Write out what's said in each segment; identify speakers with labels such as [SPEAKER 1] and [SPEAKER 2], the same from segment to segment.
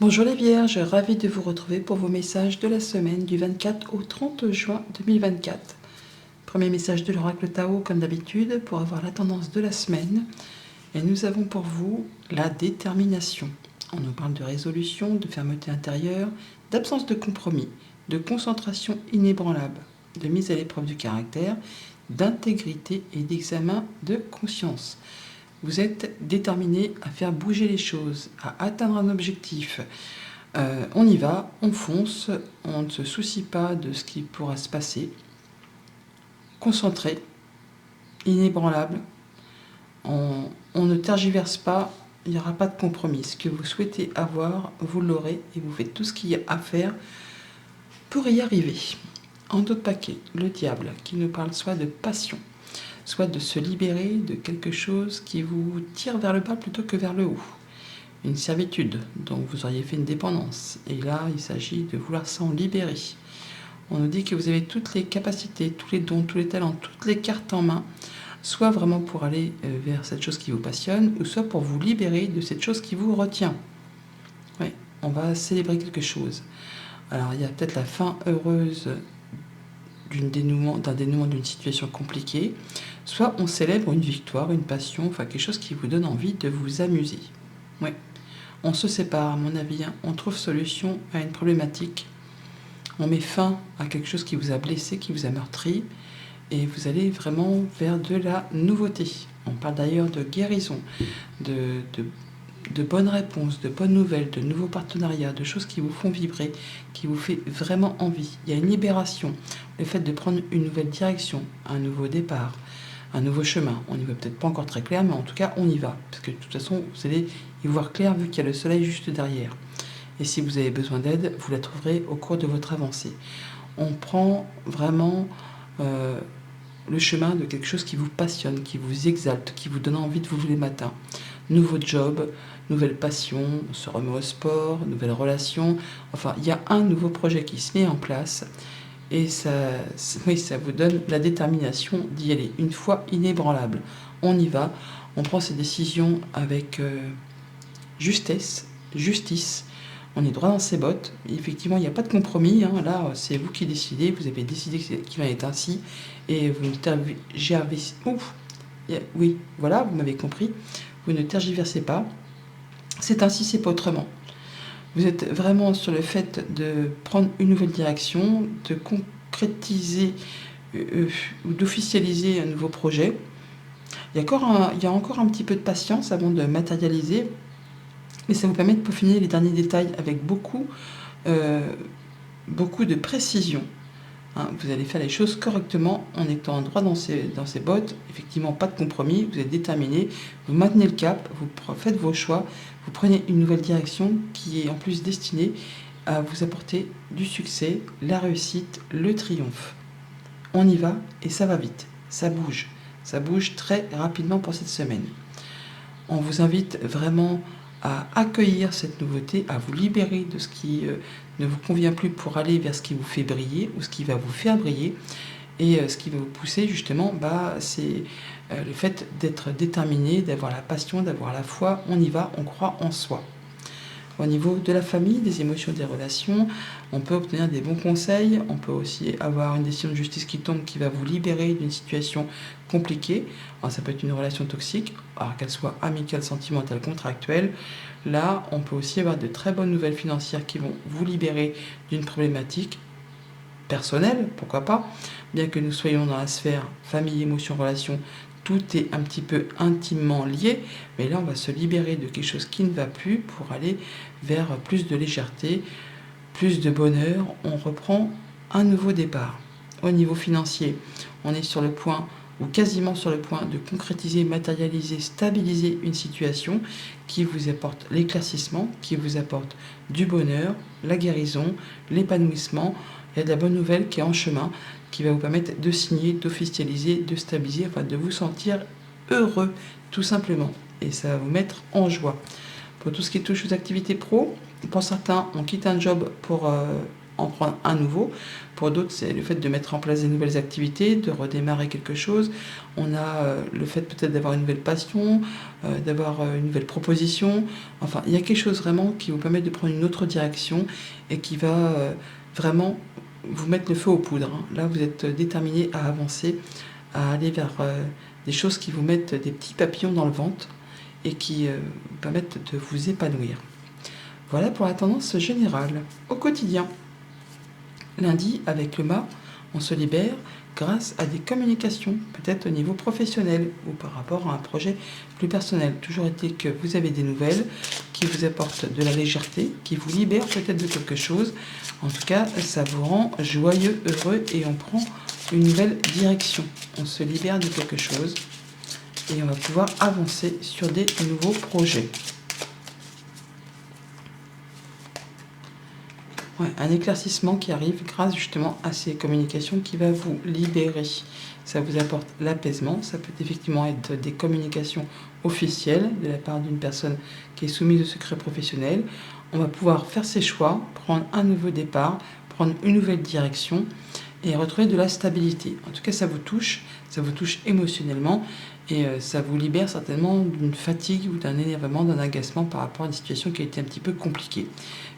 [SPEAKER 1] Bonjour les Vierges, ravi de vous retrouver pour vos messages de la semaine du 24 au 30 juin 2024. Premier message de l'oracle Tao comme d'habitude pour avoir la tendance de la semaine. Et nous avons pour vous la détermination. On nous parle de résolution, de fermeté intérieure, d'absence de compromis, de concentration inébranlable, de mise à l'épreuve du caractère, d'intégrité et d'examen de conscience. Vous êtes déterminé à faire bouger les choses, à atteindre un objectif. On y va, on fonce, on ne se soucie pas de ce qui pourra se passer. Concentré, inébranlable, on ne tergiverse pas, il n'y aura pas de compromis. Ce que vous souhaitez avoir, vous l'aurez et vous faites tout ce qu'il y a à faire pour y arriver. En d'autres paquets, le diable qui nous parle soit de passion, soit de se libérer de quelque chose qui vous tire vers le bas plutôt que vers le haut. Une servitude dont vous auriez fait une dépendance. Et là, il s'agit de vouloir s'en libérer. On nous dit que vous avez toutes les capacités, tous les dons, tous les talents, toutes les cartes en main, soit vraiment pour aller vers cette chose qui vous passionne, ou soit pour vous libérer de cette chose qui vous retient. Oui, on va célébrer quelque chose. Alors, il y a peut-être la fin heureuse d'un dénouement d'une situation compliquée, soit on célèbre une victoire, une passion, enfin quelque chose qui vous donne envie de vous amuser. Oui. On se sépare, à mon avis, on trouve solution à une problématique, on met fin à quelque chose qui vous a blessé, qui vous a meurtri, et vous allez vraiment vers de la nouveauté. On parle d'ailleurs de guérison, de bonnes réponses, de bonnes nouvelles, de nouveaux partenariats, de choses qui vous font vibrer, qui vous fait vraiment envie. Il y a une libération, le fait de prendre une nouvelle direction, un nouveau départ, un nouveau chemin. On n'y voit peut-être pas encore très clair, mais en tout cas, on y va. Parce que de toute façon, vous allez y voir clair vu qu'il y a le soleil juste derrière. Et si vous avez besoin d'aide, vous la trouverez au cours de votre avancée. On prend vraiment le chemin de quelque chose qui vous passionne, qui vous exalte, qui vous donne envie de vous lever le matin. Nouveau job, nouvelle passion, on se remet au sport, nouvelle relation. Enfin, il y a un nouveau projet qui se met en place. Et ça vous donne la détermination d'y aller. Une fois inébranlable, on y va, on prend ses décisions avec justesse, justice, on est droit dans ses bottes. Effectivement, il n'y a pas de compromis, hein. Là, c'est vous qui décidez, vous avez décidé qu'il va être ainsi, et vous ne tergiversez pas. Oui, voilà, vous m'avez compris, vous ne tergiversez pas, c'est ainsi, c'est pas autrement. Vous êtes vraiment sur le fait de prendre une nouvelle direction, de concrétiser ou d'officialiser un nouveau projet. Il y a encore un petit peu de patience avant de matérialiser, mais ça vous permet de peaufiner les derniers détails avec beaucoup de précision. Hein, vous allez faire les choses correctement en étant droit dans ses bottes. Effectivement, pas de compromis, vous êtes déterminé, vous maintenez le cap, vous faites vos choix, vous prenez une nouvelle direction qui est en plus destinée à vous apporter du succès, la réussite, le triomphe. On y va et ça va vite, ça bouge très rapidement pour cette semaine. On vous invite vraiment à accueillir cette nouveauté, à vous libérer de ce qui ne vous convient plus pour aller vers ce qui vous fait briller ou ce qui va vous faire briller. Et ce qui va vous pousser justement, c'est le fait d'être déterminé, d'avoir la passion, d'avoir la foi. On y va, on croit en soi. Au niveau de la famille, des émotions, des relations, on peut obtenir des bons conseils, on peut aussi avoir une décision de justice qui tombe qui va vous libérer d'une situation compliquée. Alors, ça peut être une relation toxique, alors qu'elle soit amicale, sentimentale, contractuelle. Là, on peut aussi avoir de très bonnes nouvelles financières qui vont vous libérer d'une problématique personnelle, pourquoi pas, bien que nous soyons dans la sphère famille, émotions, relations, tout est un petit peu intimement lié, mais là on va se libérer de quelque chose qui ne va plus pour aller vers plus de légèreté, plus de bonheur, on reprend un nouveau départ. Au niveau financier, on est sur le point, ou quasiment sur le point de concrétiser, matérialiser, stabiliser une situation qui vous apporte l'éclaircissement, qui vous apporte du bonheur, la guérison, l'épanouissement. Il y a de la bonne nouvelle qui est en chemin, qui va vous permettre de signer, d'officialiser, de stabiliser, enfin de vous sentir heureux, tout simplement. Et ça va vous mettre en joie. Pour tout ce qui touche aux activités pro, pour certains, on quitte un job pour en prendre un nouveau. Pour d'autres, c'est le fait de mettre en place des nouvelles activités, de redémarrer quelque chose. On a le fait peut-être d'avoir une nouvelle passion, d'avoir une nouvelle proposition. Enfin, il y a quelque chose vraiment qui vous permet de prendre une autre direction et qui va vraiment vous mettre le feu aux poudres. Là, vous êtes déterminé à avancer, à aller vers des choses qui vous mettent des petits papillons dans le ventre et qui vous permettent de vous épanouir. Voilà pour la tendance générale. Au quotidien, lundi, avec le mât, on se libère grâce à des communications, peut-être au niveau professionnel ou par rapport à un projet plus personnel. Toujours est-il que vous avez des nouvelles qui vous apportent de la légèreté, qui vous libèrent peut-être de quelque chose. En tout cas, ça vous rend joyeux, heureux et on prend une nouvelle direction. On se libère de quelque chose et on va pouvoir avancer sur des nouveaux projets. Ouais, un éclaircissement qui arrive grâce justement à ces communications qui va vous libérer. Ça vous apporte l'apaisement. Ça peut effectivement être des communications officielles de la part d'une personne qui est soumise au secret professionnel. On va pouvoir faire ses choix, prendre un nouveau départ, prendre une nouvelle direction et retrouver de la stabilité. En tout cas, ça vous touche émotionnellement et ça vous libère certainement d'une fatigue ou d'un énervement, d'un agacement par rapport à une situation qui a été un petit peu compliquée.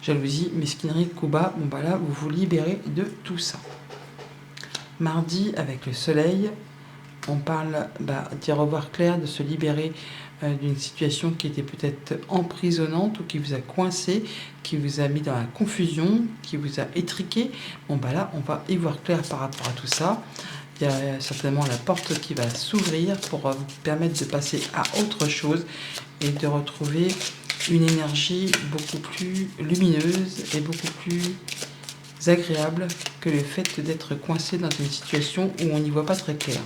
[SPEAKER 1] Jalousie, mesquinerie, coup bas, bon bah là, vous vous libérez de tout ça. Mardi, avec le soleil, on parle d'y revoir clair, de se libérer d'une situation qui était peut-être emprisonnante ou qui vous a coincé, qui vous a mis dans la confusion, qui vous a étriqué. Bon bah là, on va y voir clair par rapport à tout ça. Il y a certainement la porte qui va s'ouvrir pour vous permettre de passer à autre chose et de retrouver une énergie beaucoup plus lumineuse et beaucoup plus agréable que le fait d'être coincé dans une situation où on n'y voit pas très clair.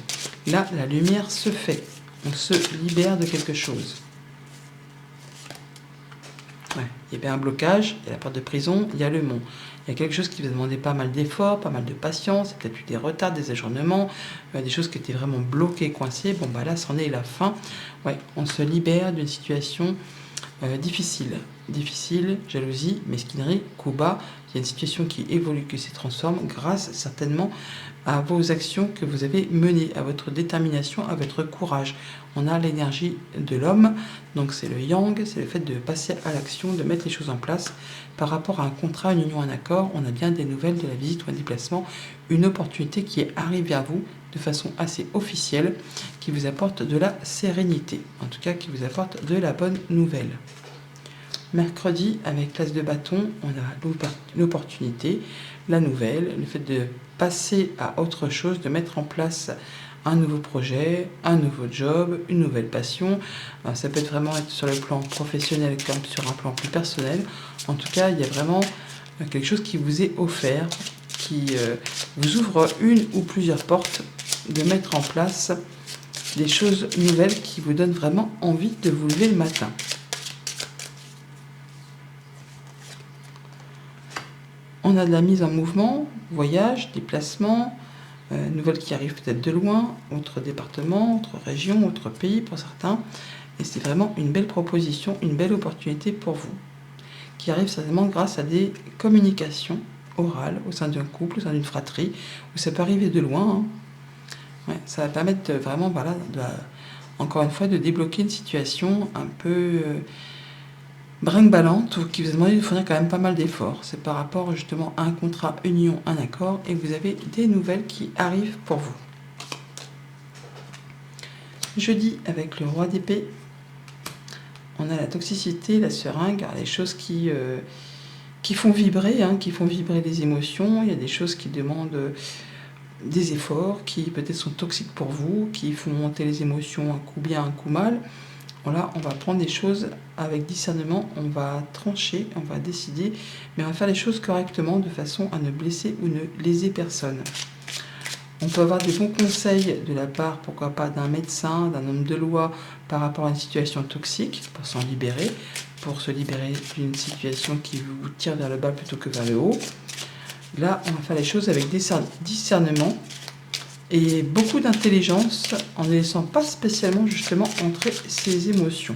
[SPEAKER 1] Là, la lumière se fait. On se libère de quelque chose. Ouais. Il y avait un blocage, il y a la porte de prison, il y a le mont. Il y a quelque chose qui va demander pas mal d'efforts, pas mal de patience, peut-être eu des retards, des ajournements, des choses qui étaient vraiment bloquées, coincées. Bon, bah là, c'en est la fin. Ouais, on se libère d'une situation difficile. Difficile, jalousie, mesquinerie, coup bas. Il y a une situation qui évolue, qui se transforme grâce certainement à vos actions que vous avez menées, à votre détermination, à votre courage. On a l'énergie de l'homme, donc c'est le yang, c'est le fait de passer à l'action, de mettre les choses en place. Par rapport à un contrat, une union, un accord, on a bien des nouvelles de la visite ou un déplacement, une opportunité qui est arrivée à vous de façon assez officielle, qui vous apporte de la sérénité, en tout cas qui vous apporte de la bonne nouvelle. Mercredi, avec l'as de bâton, on a l'opportunité, la nouvelle, le fait de passer à autre chose, de mettre en place un nouveau projet, un nouveau job, une nouvelle passion. Ça peut vraiment être sur le plan professionnel comme sur un plan plus personnel. En tout cas, il y a vraiment quelque chose qui vous est offert, qui vous ouvre une ou plusieurs portes, de mettre en place des choses nouvelles qui vous donnent vraiment envie de vous lever le matin. On a de la mise en mouvement, voyage, déplacement, nouvelles qui arrivent peut-être de loin, autre département, autre région, autre pays pour certains. Et c'est vraiment une belle proposition, une belle opportunité pour vous, qui arrive certainement grâce à des communications orales au sein d'un couple, au sein d'une fratrie, où ça peut arriver de loin. Ouais, ça va permettre vraiment, voilà, encore une fois, de débloquer une situation un peu brinque-ballante ou qui vous a demandé de fournir quand même pas mal d'efforts. C'est par rapport justement à un contrat, une union, un accord, et vous avez des nouvelles qui arrivent pour vous. Jeudi, avec le roi d'épée, on a la toxicité, la seringue, les choses qui font vibrer, qui font vibrer les émotions. Il y a des choses qui demandent des efforts, qui peut-être sont toxiques pour vous, qui font monter les émotions un coup bien, un coup mal. Voilà, on va prendre des choses avec discernement, on va trancher, on va décider, mais on va faire les choses correctement de façon à ne blesser ou ne léser personne. On peut avoir des bons conseils de la part, pourquoi pas, d'un médecin, d'un homme de loi par rapport à une situation toxique, pour s'en libérer, pour se libérer d'une situation qui vous tire vers le bas plutôt que vers le haut. Là, on va faire les choses avec discernement et beaucoup d'intelligence en ne laissant pas spécialement justement entrer ses émotions.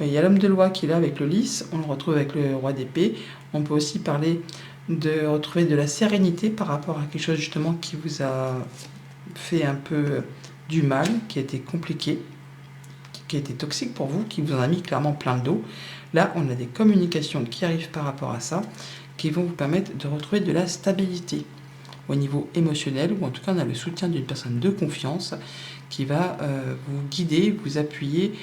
[SPEAKER 1] Il y a l'homme de loi qui est là avec le lys, on le retrouve avec le roi d'épée. On peut aussi parler de retrouver de la sérénité par rapport à quelque chose justement qui vous a fait un peu du mal, qui a été compliqué, qui a été toxique pour vous, qui vous en a mis clairement plein le dos. Là, on a des communications qui arrivent par rapport à ça, qui vont vous permettre de retrouver de la stabilité au niveau émotionnel, ou en tout cas on a le soutien d'une personne de confiance qui va vous guider, vous appuyer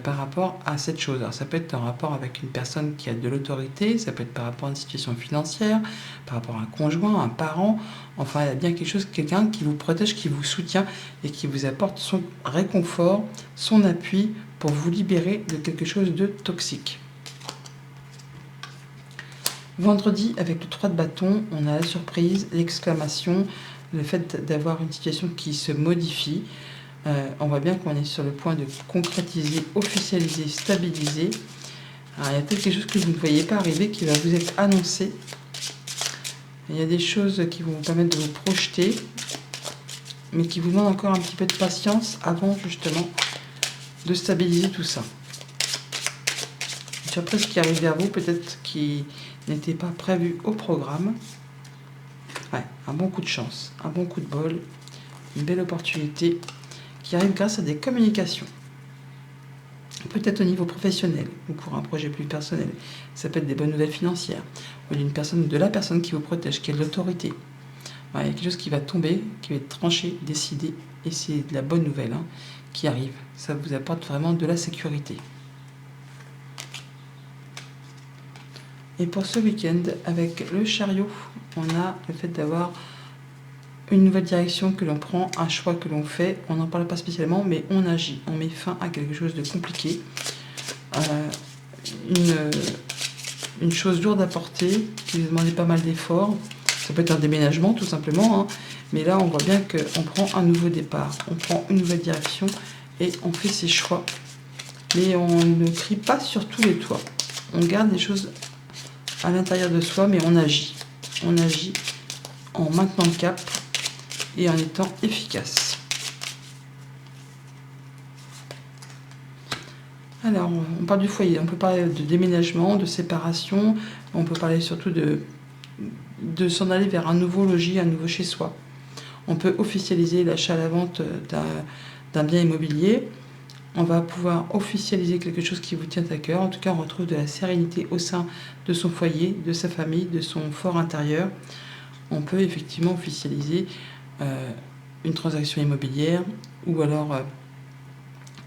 [SPEAKER 1] par rapport à cette chose. Alors ça peut être en rapport avec une personne qui a de l'autorité, ça peut être par rapport à une situation financière, par rapport à un conjoint, un parent, enfin il y a bien quelque chose, quelqu'un qui vous protège, qui vous soutient et qui vous apporte son réconfort, son appui pour vous libérer de quelque chose de toxique. Vendredi, avec le 3 de bâton, on a la surprise, l'exclamation, le fait d'avoir une situation qui se modifie. On voit bien qu'on est sur le point de concrétiser, officialiser, stabiliser. Alors, il y a peut-être quelque chose que vous ne voyez pas arriver qui va vous être annoncé. Il y a des choses qui vont vous permettre de vous projeter, mais qui vous demandent encore un petit peu de patience avant justement de stabiliser tout ça. Une surprise qui arrive vers vous, peut-être qui n'était pas prévu au programme. Ouais, un bon coup de chance, un bon coup de bol, une belle opportunité qui arrive grâce à des communications. Peut-être au niveau professionnel ou pour un projet plus personnel. Ça peut être des bonnes nouvelles financières ou d'une personne, de la personne qui vous protège, qui a de l'autorité. Ouais, il y a quelque chose qui va tomber, qui va être tranché, décidé, et c'est de la bonne nouvelle qui arrive. Ça vous apporte vraiment de la sécurité. Et pour ce week-end, avec le chariot, on a le fait d'avoir une nouvelle direction que l'on prend, un choix que l'on fait. On n'en parle pas spécialement, mais on agit. On met fin à quelque chose de compliqué. Une chose lourde à porter, qui vous demandait pas mal d'efforts. Ça peut être un déménagement, tout simplement. Mais là, on voit bien qu'on prend un nouveau départ. On prend une nouvelle direction et on fait ses choix. Mais on ne crie pas sur tous les toits. On garde des choses à l'intérieur de soi, mais on agit. On agit en maintenant le cap et en étant efficace. Alors, on parle du foyer, on peut parler de déménagement, de séparation, on peut parler surtout de s'en aller vers un nouveau logis, un nouveau chez-soi. On peut officialiser l'achat à la vente d'un bien immobilier. On va pouvoir officialiser quelque chose qui vous tient à cœur. En tout cas, on retrouve de la sérénité au sein de son foyer, de sa famille, de son fort intérieur. On peut effectivement officialiser une transaction immobilière ou alors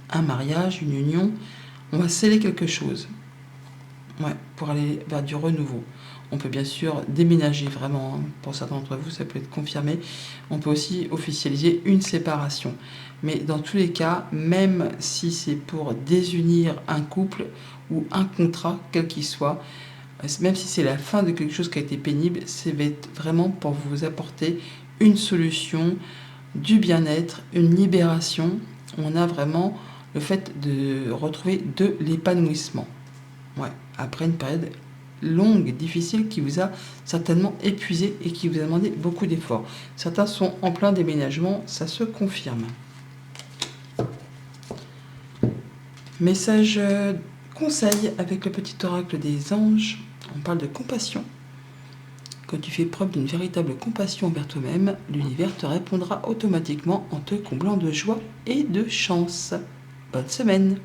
[SPEAKER 1] un mariage, une union. On va sceller quelque chose pour aller vers du renouveau. On peut bien sûr déménager vraiment, pour certains d'entre vous ça peut être confirmé. On peut aussi officialiser une séparation. Mais dans tous les cas, même si c'est pour désunir un couple ou un contrat, quel qu'il soit, même si c'est la fin de quelque chose qui a été pénible, c'est vraiment pour vous apporter une solution, du bien-être, une libération. On a vraiment le fait de retrouver de l'épanouissement. Après une période longue, difficile, qui vous a certainement épuisé et qui vous a demandé beaucoup d'efforts. Certains sont en plein déménagement, ça se confirme. Message conseil avec le petit oracle des anges. On parle de compassion. Quand tu fais preuve d'une véritable compassion envers toi-même, l'univers te répondra automatiquement en te comblant de joie et de chance. Bonne semaine!